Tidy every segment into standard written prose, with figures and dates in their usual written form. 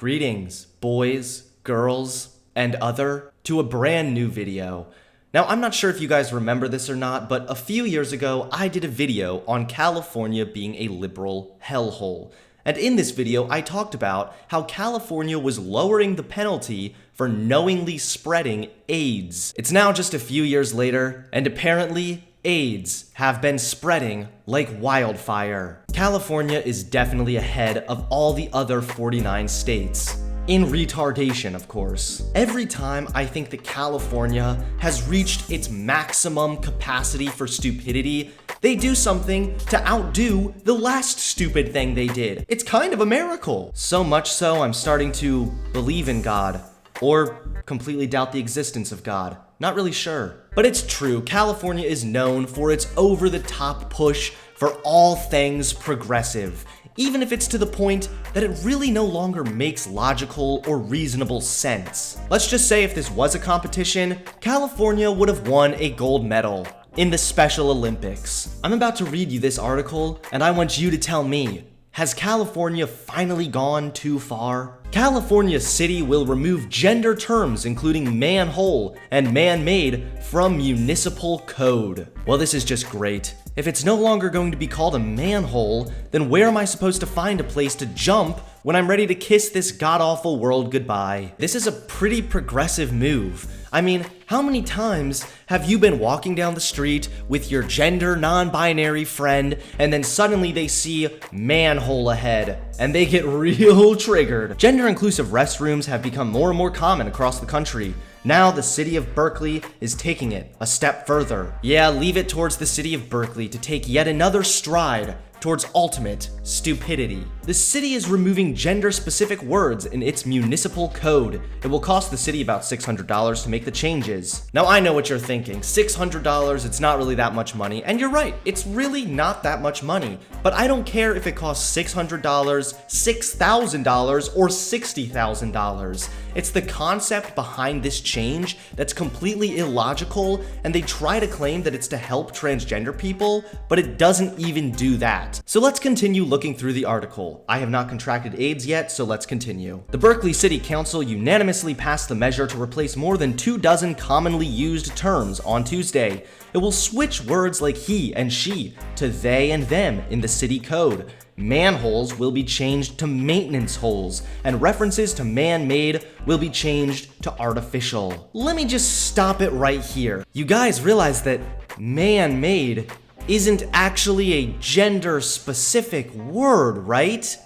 Greetings, boys, girls, and other, to a brand new video. Now, I'm not sure if you guys remember this or not, but a few years ago, I did a video on California being a liberal hellhole. And in this video, I talked about how California was lowering the penalty for knowingly spreading AIDS. It's now just a few years later, and apparently, AIDS have been spreading like wildfire. California is definitely ahead of all the other 49 states. In retardation, of course. Every time I think that California has reached its maximum capacity for stupidity, they do something to outdo the last stupid thing they did. It's kind of a miracle. So much so, I'm starting to believe in God, or completely doubt the existence of God. Not really sure. But it's true, California is known for its over-the-top push for all things progressive, even if it's to the point that it really no longer makes logical or reasonable sense. Let's just say if this was a competition, California would have won a gold medal in the Special Olympics. I'm about to read you this article, and I want you to tell me, has California finally gone too far? California City will remove gender terms including manhole and man-made from municipal code. Well, this is just great. If it's no longer going to be called a manhole, then where am I supposed to find a place to jump when I'm ready to kiss this god-awful world goodbye? This is a pretty progressive move. I mean, how many times have you been walking down the street with your gender non-binary friend and then suddenly they see manhole ahead and they get real triggered? Gender-inclusive restrooms have become more and more common across the country. Now the city of Berkeley is taking it a step further. Yeah, leave it towards the city of Berkeley to take yet another stride towards ultimate stupidity. The city is removing gender-specific words in its municipal code. It will cost the city about $600 to make the changes. Now I know what you're thinking, $600, it's not really that much money, and you're right, it's really not that much money, but I don't care if it costs $600, $6,000, or $60,000. It's the concept behind this change that's completely illogical, and they try to claim that it's to help transgender people, but it doesn't even do that. So let's continue looking through the article. I have not contracted AIDS yet, so let's continue. The Berkeley City Council unanimously passed the measure to replace more than 24 commonly used terms on Tuesday. It will switch words like he and she to they and them in the city code. Manholes will be changed to maintenance holes, and references to man-made will be changed to artificial. Let me just stop it right here. You guys realize that man-made isn't actually a gender-specific word, right?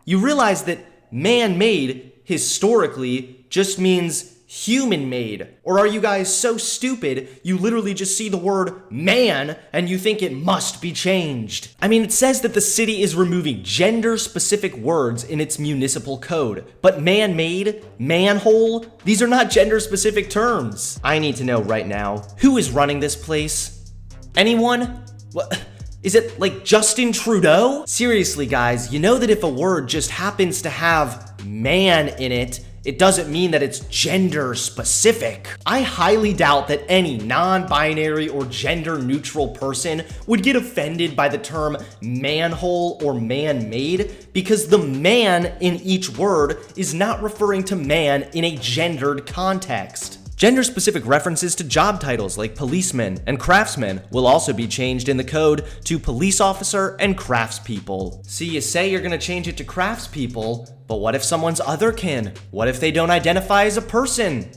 You realize that man-made historically just means human-made. Or are you guys so stupid you literally just see the word man and you think it must be changed? I mean, it says that the city is removing gender-specific words in its municipal code, but man-made, manhole, these are not gender-specific terms. I need to know right now, who is running this place? Anyone? What? Is it like Justin Trudeau? Seriously, guys, you know that if a word just happens to have man in it, it doesn't mean that it's gender specific. I highly doubt that any non-binary or gender-neutral person would get offended by the term manhole or man-made because the man in each word is not referring to man in a gendered context. Gender-specific references to job titles like policeman and craftsman will also be changed in the code to police officer and craftspeople. See, you say you're gonna change it to craftspeople, but what if someone's otherkin? What if they don't identify as a person?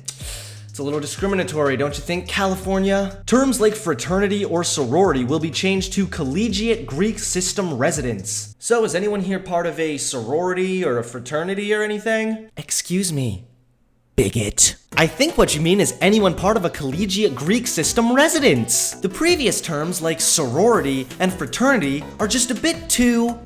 It's a little discriminatory, don't you think, California? Terms like fraternity or sorority will be changed to collegiate Greek system residents. So is anyone here part of a sorority or a fraternity or anything? Excuse me, bigot. I think what you mean is anyone part of a collegiate Greek system residence. The previous terms like sorority and fraternity are just a bit too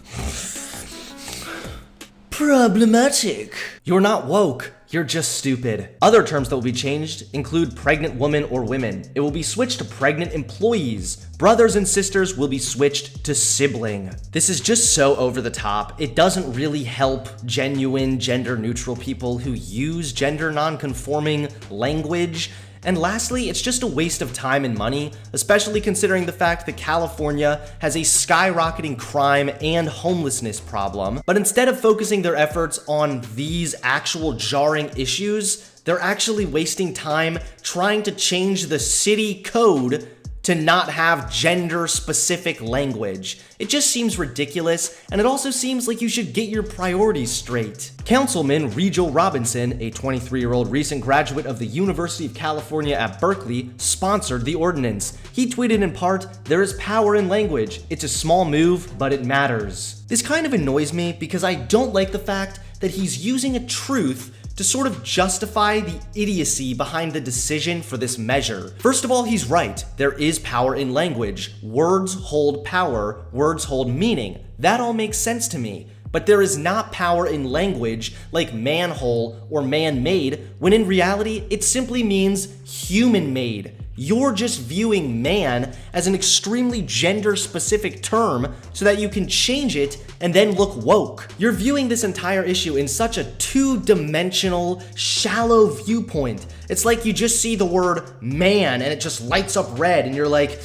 problematic. You're not woke. You're just stupid. Other terms that will be changed include pregnant woman or women. It will be switched to pregnant employees. Brothers and sisters will be switched to sibling. This is just so over the top. It doesn't really help genuine gender neutral people who use gender non-conforming language. And lastly, it's just a waste of time and money, especially considering the fact that California has a skyrocketing crime and homelessness problem. But instead of focusing their efforts on these actual jarring issues, they're actually wasting time trying to change the city code to not have gender-specific language. It just seems ridiculous, and it also seems like you should get your priorities straight. Councilman Rejo Robinson, a 23-year-old recent graduate of the University of California at Berkeley, sponsored the ordinance. He tweeted in part, "There is power in language. It's a small move, but it matters." This kind of annoys me because I don't like the fact that he's using a truth to sort of justify the idiocy behind the decision for this measure. First of all, he's right. There is power in language. Words hold power. Words hold meaning. That all makes sense to me. But there is not power in language like manhole or man-made, when in reality, it simply means human-made. You're just viewing man as an extremely gender-specific term so that you can change it and then look woke. You're viewing this entire issue in such a two-dimensional, shallow viewpoint. It's like you just see the word man and it just lights up red and you're like,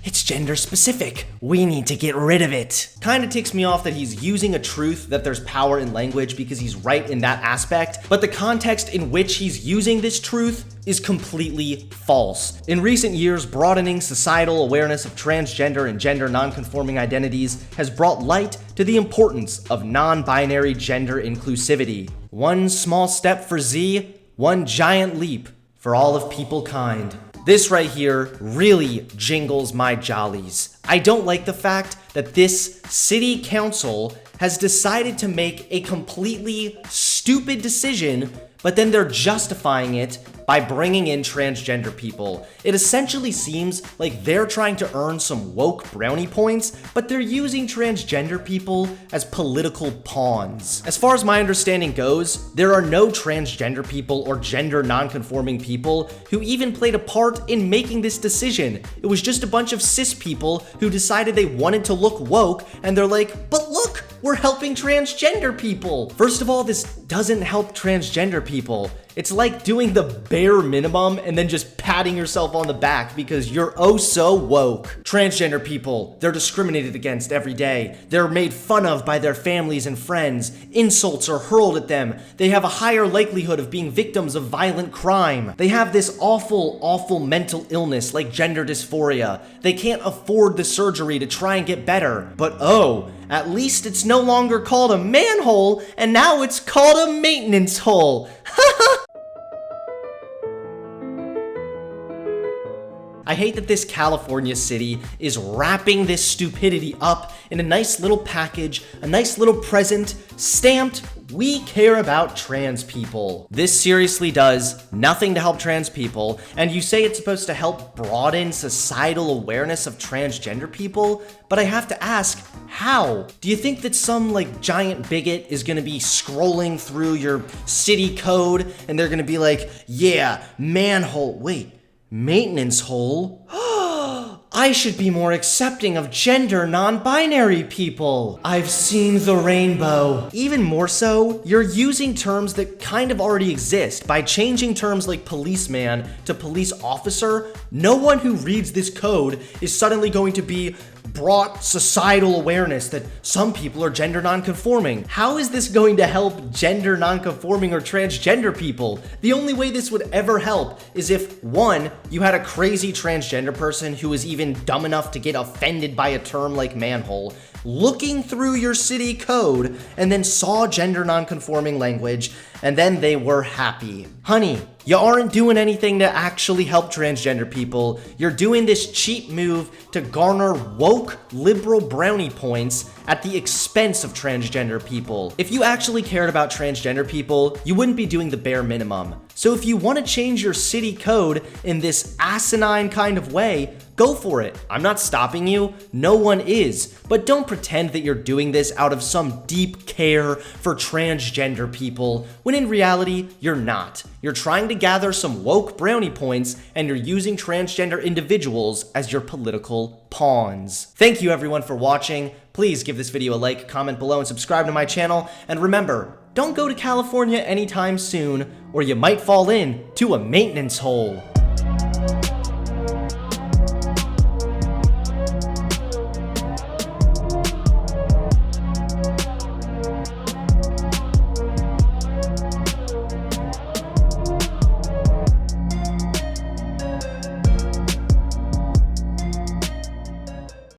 it's gender specific. We need to get rid of it. Kind of ticks me off that he's using a truth that there's power in language because he's right in that aspect, but the context in which he's using this truth is completely false. In recent years, broadening societal awareness of transgender and gender non-conforming identities has brought light to the importance of non-binary gender inclusivity. One small step for Z, one giant leap for all of people kind. This right here really jingles my jollies. I don't like the fact that this city council has decided to make a completely stupid decision, but then they're justifying it by bringing in transgender people. It essentially seems like they're trying to earn some woke brownie points, but they're using transgender people as political pawns. As far as my understanding goes, there are no transgender people or gender non-conforming people who even played a part in making this decision. It was just a bunch of cis people who decided they wanted to look woke, and they're like, but look, we're helping transgender people. First of all, this doesn't help transgender people. It's like doing the bare minimum and then just patting yourself on the back because you're oh so woke. Transgender people, they're discriminated against every day. They're made fun of by their families and friends. Insults are hurled at them. They have a higher likelihood of being victims of violent crime. They have this awful, awful mental illness like gender dysphoria. They can't afford the surgery to try and get better. But oh, at least it's no longer called a manhole, and now it's called a maintenance hole. I hate that this California city is wrapping this stupidity up in a nice little package, a nice little present, stamped, "We care about trans people." This seriously does nothing to help trans people, and you say it's supposed to help broaden societal awareness of transgender people, but I have to ask, how? Do you think that some giant bigot is gonna be scrolling through your city code and they're gonna be like, yeah, manhole, wait, maintenance hole? I should be more accepting of gender non-binary people. I've seen the rainbow. Even more so, you're using terms that kind of already exist. By changing terms like policeman to police officer, no one who reads this code is suddenly going to be brought societal awareness that some people are gender non-conforming. How is this going to help gender non-conforming or transgender people? The only way this would ever help is if, one, you had a crazy transgender person who was even dumb enough to get offended by a term like manhole, looking through your city code and then saw gender non-conforming language, and then they were happy. Honey, you aren't doing anything to actually help transgender people. You're doing this cheap move to garner woke liberal brownie points at the expense of transgender people. If you actually cared about transgender people, you wouldn't be doing the bare minimum. So if you want to change your city code in this asinine kind of way, go for it. I'm not stopping you. No one is. But don't pretend that you're doing this out of some deep care for transgender people, when in reality, you're not. You're trying to gather some woke brownie points, and you're using transgender individuals as your political pawns. Thank you everyone for watching. Please give this video a like, comment below, and subscribe to my channel. And remember, don't go to California anytime soon, or you might fall in to a maintenance hole.